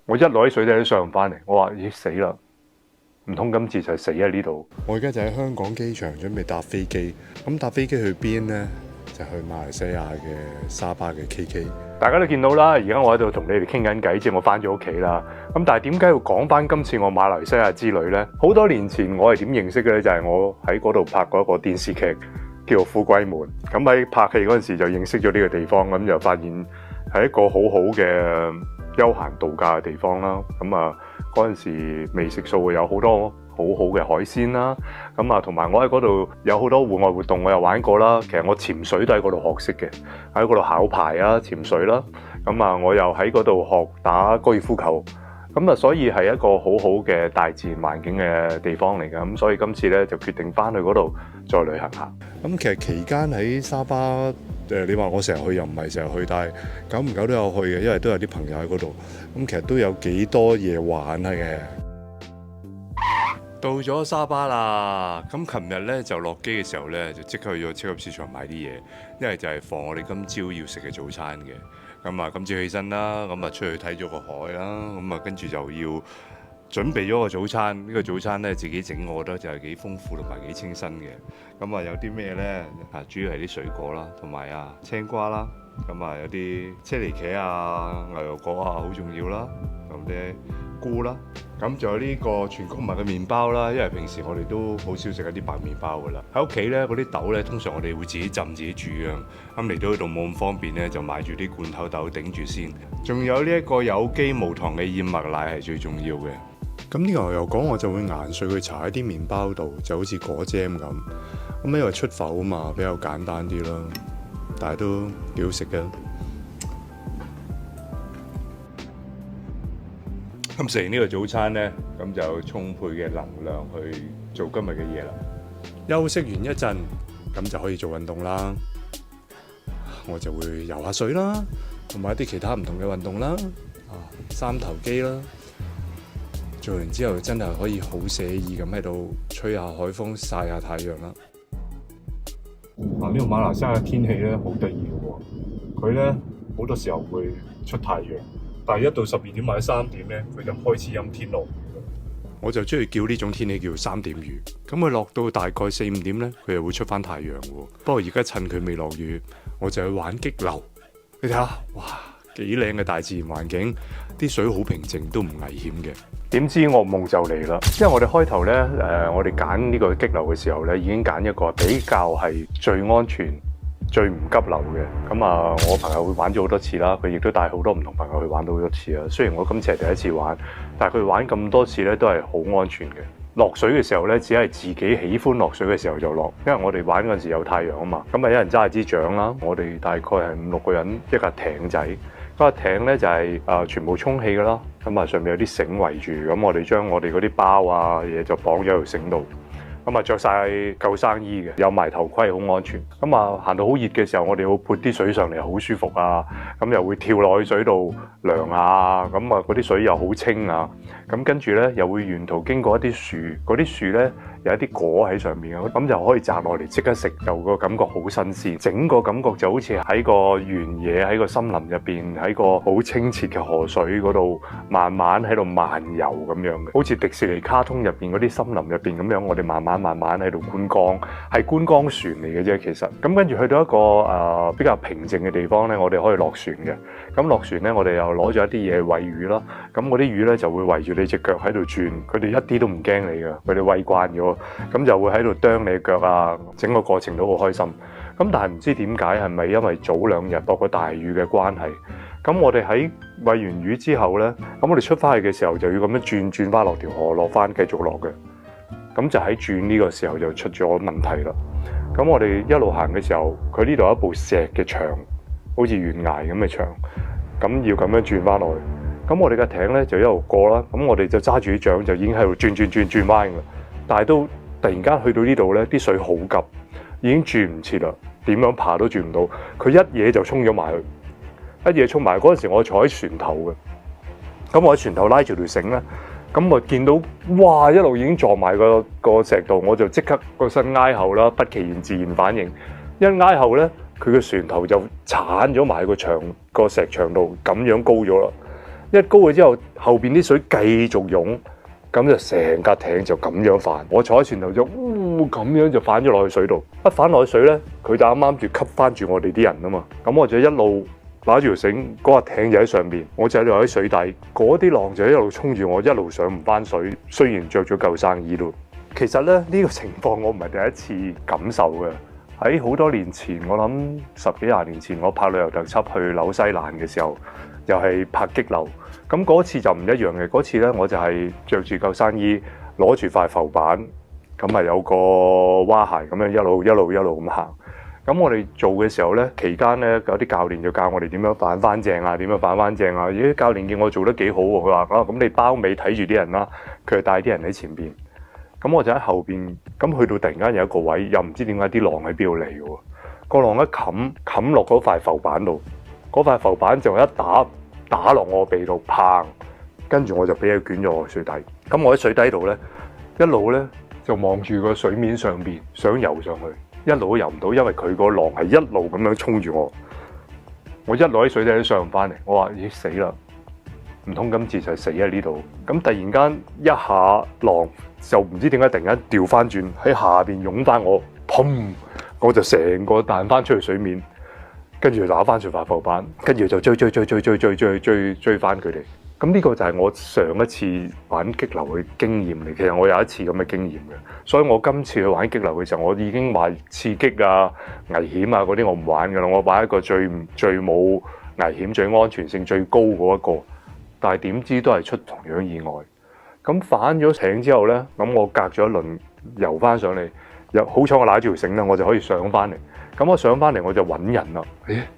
我一落啲水底都上唔翻嚟，我話咦死啦，唔通今次就係死喺呢度？我而家就喺香港機場準備搭飛機，咁搭飛機去邊呢？就去馬來西亞嘅沙巴嘅 KK。大家都見到啦，而家我喺度同你哋傾緊偈，即係我翻咗屋企啦。咁但係點解要講翻今次我馬來西亞之旅呢？好多年前我係點認識嘅咧？就係我喺嗰度拍過一個電視劇，叫做《富貴門》。咁喺拍戲嗰陣時就認識咗呢個地方，咁就發現係一個好好嘅休閒度假嘅地方啦。咁啊嗰陣時未食素，有好多好好嘅海鮮啦，咁啊同埋我喺嗰度有好多戶外活動，我又玩過啦。其實我潛水都喺嗰度學識嘅，喺嗰度考牌啊潛水啦。咁啊我又喺嗰度學打高爾夫球，咁啊所以係一個好好嘅大自然環境嘅地方嚟㗎。咁所以今次咧就決定翻去嗰度再旅行下。咁其實期間喺沙巴你話我成日去又唔係成日去，但係久唔久都有去嘅，因為都有啲朋友喺嗰度。咁其實都有幾多嘢玩嘅。到咗沙巴啦，咁琴日咧就落機嘅時候咧，就即刻去咗超級市場買啲嘢，因為就係放我哋今朝要食嘅早餐嘅。咁啊，今朝起身啦，咁啊出去睇咗個海啦，咁啊跟住就要準備咗個早餐。呢個早餐咧自己整，我覺得就係幾豐富同埋幾清新嘅。咁啊有啲咩咧？主要係啲水果啦，同埋青瓜啦，咁啊有啲車厘茄啊、牛油果啊，好重要啦，咁啲菇啦。咁仲有呢個全穀物嘅麵包啦，因為平時我哋都好少食一啲白麵包噶啦。喺屋企咧，嗰啲豆咧，通常我哋會自己浸自己煮嘅。咁嚟到呢度冇咁方便咧，就買住啲罐頭豆頂住先。仲有呢一個有機無糖嘅燕麥奶係最重要嘅。咁呢個牛油果我就會研碎佢搽喺啲麵包度，就好似果醬咁。咁因為出埠啊嘛，比較簡單啲啦，但係都幾好食嘅。咁食完呢個早餐呢，咁就充沛嘅能量去做今日嘅嘢啦。休息完一陣，咁就可以做運動啦。我就會游下水啦，同埋一啲其他唔同嘅運動啦。三頭肌啦，做完之後真係可以好寫意咁喺度吹下海風、曬下太陽啦。呢個馬來西亞嘅天氣咧好得意嘅喎，佢咧好多時候會出太陽。但係一到12點或者3點咧，佢就開始陰天落雨。我就中意叫呢種天氣叫做3點雨。咁佢落到大概4、5點咧，佢又會出翻太陽喎。不過而家趁佢未落雨，我就去玩激流。你睇下，哇，幾靚嘅大自然環境，啲水好平靜，都唔危險嘅。點知噩夢就嚟啦！因為我哋開頭咧，我哋揀呢個激流嘅時候咧，已經揀一個比較係最安全、最唔急流嘅。咁啊，我朋友會玩咗好多次啦，佢亦都帶好多唔同朋友去玩到好多次啦。雖然我今次係第一次玩，但係佢玩咁多次咧都係好安全嘅。落水嘅時候咧，只係自己喜歡落水嘅時候就落，因為我哋玩嗰陣時有太陽啊嘛。咁啊，有人揸支槳啦，我哋大概係5、6個人一架艇仔。嗰個艇咧就係全部充氣噶啦，咁啊上面有啲繩圍住，咁我哋將我哋嗰啲包啊嘢就綁咗喺條繩度。咁啊着晒救生衣嘅，有埋頭盔，好安全。咁啊行到好熱嘅時候，我哋會潑啲水上嚟，好舒服啊。咁又會跳落去水度涼下，咁啊嗰啲水又好清啊。咁跟住咧又會沿途經過一啲樹，嗰啲樹咧有一啲果喺上面啊，咁就可以摘落嚟即刻食，就個感覺好新鮮。整個感覺就好似喺個原野，喺個森林入邊，喺個好清澈嘅河水嗰度，慢慢喺度漫遊咁樣嘅，好似迪士尼卡通入邊嗰啲森林入邊咁樣，我哋慢慢喺度觀光，係觀光船嚟嘅啫。其實咁跟住去到一個比較平靜嘅地方咧，我哋可以落船嘅。咁落船咧，我哋又攞咗一啲嘢餵魚啦。咁嗰啲魚咧就會圍住你隻腳喺度轉，佢哋一啲都唔驚你㗎，佢哋餵慣咗，咁就會喺度啄你腳啊。整個過程都好開心。咁但係唔知點解，係咪因為早2日落過大雨嘅關係？咁我哋喺餵完魚之後咧，咁我哋出翻去嘅時候就要咁樣轉翻落條河，落翻繼續落嘅。咁就喺轉呢個時候就出咗問題啦。咁我哋一路行嘅時候，佢呢度有一部石嘅牆，好似懸崖咁嘅牆，咁要咁樣轉翻落去。咁我哋嘅艇咧就一路過啦，咁我哋就揸住啲槳就已經喺度轉彎㗎。但係都突然間去到呢度咧，啲水好急，已經轉唔切啦，點樣爬都轉唔到。佢一嘢就衝咗埋去，一嘢衝埋嗰陣時，我坐喺船頭嘅。咁我喺船頭拉住條繩咧。咁我見到哇，一路已經撞埋個石度，我就即刻個身挨後啦，不其然自然反應，一挨後咧，佢個船頭就鏟咗埋個石牆度，咁樣高咗啦。一高咗之後，後邊啲水繼續湧，咁就成架艇就咁樣反。我坐喺船頭就咁樣就反咗落去水度。一反落去水咧，佢就啱啱住吸翻住我哋啲人啊嘛。咁我就一路攞住條繩，嗰架艇就喺上邊，我就喺度喺水底。嗰啲浪就一路衝住我，一路上唔翻水。雖然着咗救生衣都，其實咧呢個情況我唔係第一次感受嘅。喺好多年前，我諗10幾20年前，我拍旅遊特輯去紐西蘭嘅時候，又係拍激流。咁嗰次就唔一樣嘅。嗰次咧，我就係着住救生衣，攞住塊浮板，咁啊有個蛙鞋咁樣一路咁行。咁我哋做嘅時候咧，期間咧有啲教練就教我哋點樣反翻正啊，點樣反翻正啊。咦，教練見我做得幾好喎，佢話啊，咁你包尾睇住啲人啦，佢就帶啲人喺前邊。咁我就喺後邊，咁去到突然間有一個位，又唔知點解啲浪喺邊度嚟嘅喎。個浪一冚落嗰塊浮板度，嗰塊浮板就一打落我鼻度，砰！跟住我就俾佢捲咗落水底。咁我喺水底度咧，一路咧就望住個水面上邊，想游上去，一路都游唔到，因為佢個浪係一路咁樣衝住我。我一路喺水底都上唔翻嚟，我話咦死啦！唔通今次就死喺呢度？咁突然間一下浪就唔知點解突然間調翻轉喺下邊湧翻我，砰！我就成個彈翻出去水面，跟住打翻上塊浮板，跟住就追翻佢哋。咁呢個就係我上一次玩激流嘅經驗嚟。其實我有一次咁嘅經驗嘅，所以我今次去玩激流嘅時候，我已經話刺激啊、危險啊嗰啲我唔玩㗎啦。我玩一個最冇危險、最安全性最高嗰一個。但係點知都係出同樣意外。咁反咗艇之後呢，咁我隔咗一輪游翻上嚟，好彩我揦住條繩啦，我就可以上翻嚟。咁我上翻嚟我就揾人啦。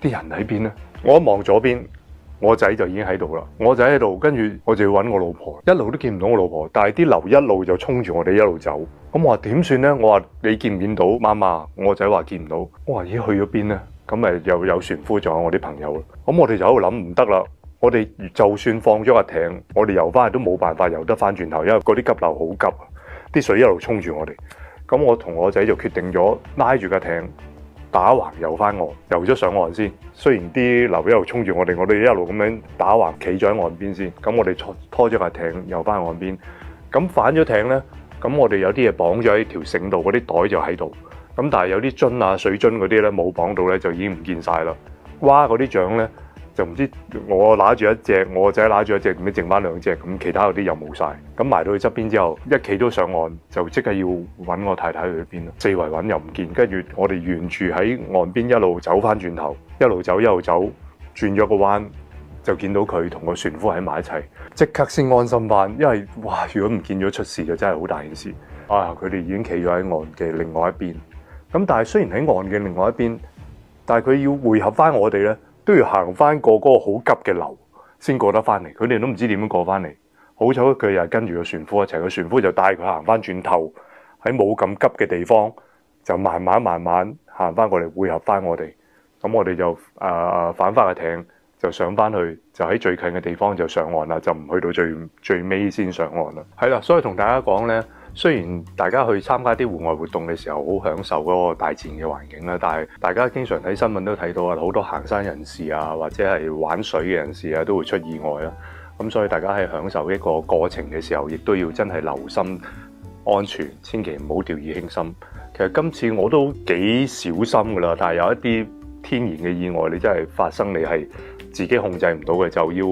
啲人喺邊呢？我一望左邊，我仔就已經喺度啦。我仔喺度，跟住我就要揾我老婆，一路都見唔到我老婆。但係啲流一路就衝住我哋一路走。咁我話點算呢？我話你見唔見到媽媽？我仔話見唔到。我話咦去咗邊呢？咁咪又有船夫仲有我啲朋友啦。咁我哋就喺度諗唔得啦。我哋就算放咗個艇，我哋游翻去都冇辦法游得翻轉頭，因為嗰啲急流好急，啲水一路衝住我哋。咁我同我仔就決定咗拉住個艇打橫游翻岸，游咗上岸先。雖然啲流一路衝住我哋一路咁樣打橫企咗喺岸邊先。咁我哋拖咗架艇游翻岸邊。咁反咗艇呢，咁我哋有啲嘢綁咗喺條繩度，嗰啲袋就喺度。咁但係有啲樽啊、水樽嗰啲呢冇綁到呢，就已經唔見晒啦。蛙嗰啲獎呢，就唔知我揦住一隻，我仔揦住一隻，咁剩翻2隻，咁其他嗰啲又冇晒。咁埋到去側邊之後，一企都上岸，就即刻要揾我太太去邊啦。四圍揾又唔見，跟住我哋沿住喺岸邊一路走翻轉頭，一路走，轉咗個彎，就見到佢同個船夫喺埋一齊，即刻先安心翻。因為哇，如果唔見咗出事就真係好大件事。啊，佢哋已經企咗喺岸嘅另外一邊。咁但係雖然喺岸嘅另外一邊，但係佢要會合翻我哋呢，都要行翻過嗰個好急嘅流先過得翻嚟，佢哋都唔知點樣過翻嚟。好彩佢又係跟住個船夫一齊，個船夫就帶佢行翻轉頭，喺冇咁急嘅地方就慢慢行翻過嚟會合翻我哋。咁我哋就反翻個艇就上翻去，就喺最近嘅地方就上岸啦，就唔去到最尾先上岸啦。係啦，所以同大家講呢，雖然大家去參加啲戶外活動嘅時候好享受嗰個大自然嘅環境啦，但係大家經常睇新聞都睇到啊，好多行山人士啊，或者係玩水嘅人士啊，都會出意外啦。咁所以大家喺享受一個過程嘅時候，亦都要真係留心安全，千祈唔好掉以輕心。其實今次我都幾小心噶啦，但係有一啲天然嘅意外，你真係發生，你係自己控制唔到嘅，就要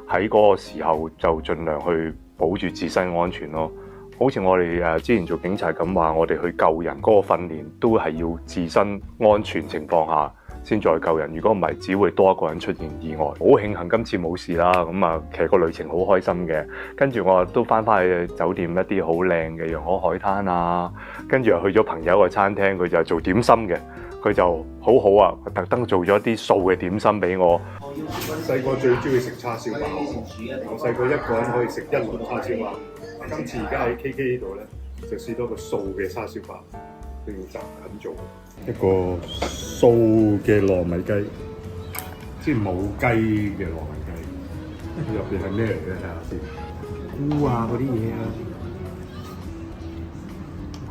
喺嗰個時候就盡量去保住自身安全咯。好似我哋之前做警察咁話，我哋去救人嗰個訓練都係要自身安全情況下先再救人。如果唔係，只會多一個人出現意外。好慶幸今次冇事啦。咁啊，其實個旅程好開心嘅。跟住我都翻去酒店一啲好靚嘅陽海海灘啊，跟住又去咗朋友嘅餐廳，佢就做點心嘅，佢就好好啊，特登做咗啲素嘅點心俾我。細個最中意食叉燒包，我細個一個人可以食1輪叉燒包。今次而家喺 KK 呢度咧，就試多個素嘅叉燒包，佢要集緊做一個素嘅糯米雞，即係冇雞嘅糯米雞，入邊係咩嚟嘅？睇下先，菇啊嗰啲嘢啊，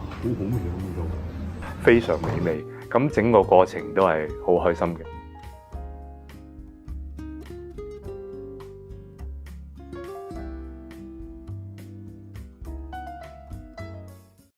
好好味，好味道，非常美味。咁整個過程都係好開心嘅。